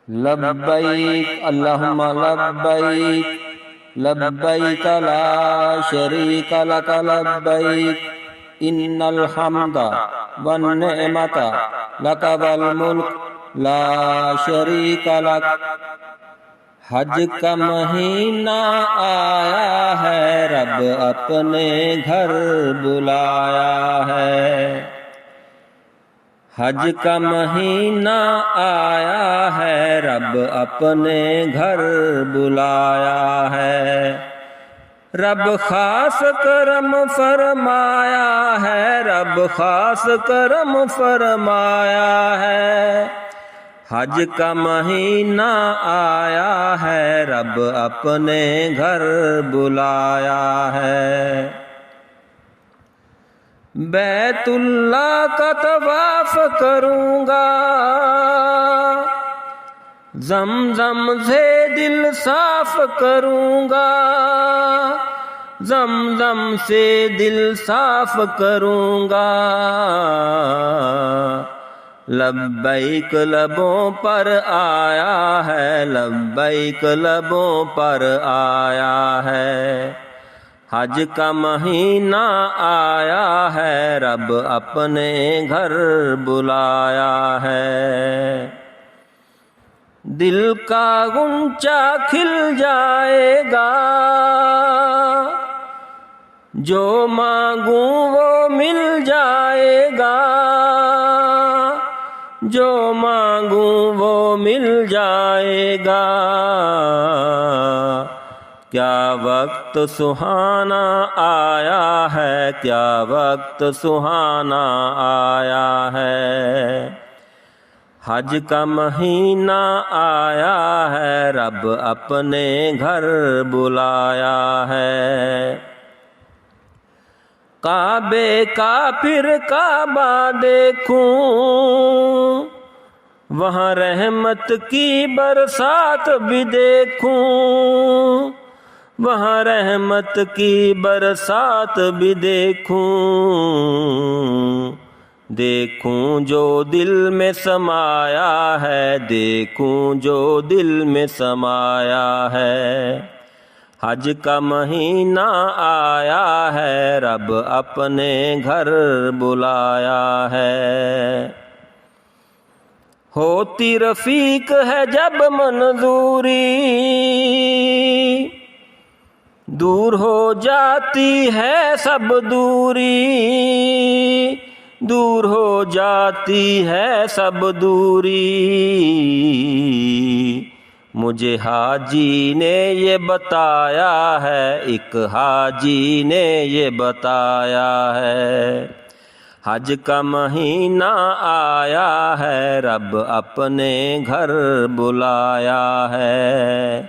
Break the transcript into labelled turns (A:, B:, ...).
A: لبیک اللہم لبیک لبیک لا شریک لک لبیک ان الحمد والنعمت لک والملک لا شریک لک۔ حج کا مہینہ آیا ہے، رب اپنے گھر بلایا ہے۔ حج کا مہینہ آیا ہے، رب اپنے گھر بلایا ہے۔ رب خاص کرم فرمایا ہے، رب خاص کرم فرمایا ہے۔ حج کا مہینہ آیا ہے، رب اپنے گھر بلایا ہے۔ بیت اللہ کا طواف کروں گا، زمزم سے دل صاف کروں گا، زمزم سے دل صاف کروں گا۔ لبیک لبوں پر آیا ہے، لبیک لبوں پر آیا ہے۔ حج کا مہینہ آیا ہے، رب اپنے گھر بلایا ہے۔ دل کا غنچہ کھل جائے گا، جو مانگوں وہ مل جائے گا، جو مانگوں وہ مل جائے گا۔ کیا وقت سہانا آیا ہے، کیا وقت سہانا آیا ہے۔ حج کا مہینہ آیا ہے، رب اپنے گھر بلایا ہے۔ کعبے کا پھر کعبہ دیکھوں، وہاں رحمت کی برسات بھی دیکھوں، وہاں رحمت کی برسات بھی دیکھوں۔ دیکھوں جو دل میں سمایا ہے، دیکھوں جو دل میں سمایا ہے۔ حج کا مہینہ آیا ہے، رب اپنے گھر بلایا ہے۔ ہوتی رفیق ہے جب منظوری، دور ہو جاتی ہے سب دوری، دور ہو جاتی ہے سب دوری۔ مجھے حاجی نے یہ بتایا ہے، ایک حاجی نے یہ بتایا ہے۔ حج کا مہینہ آیا ہے، رب اپنے گھر بلایا ہے۔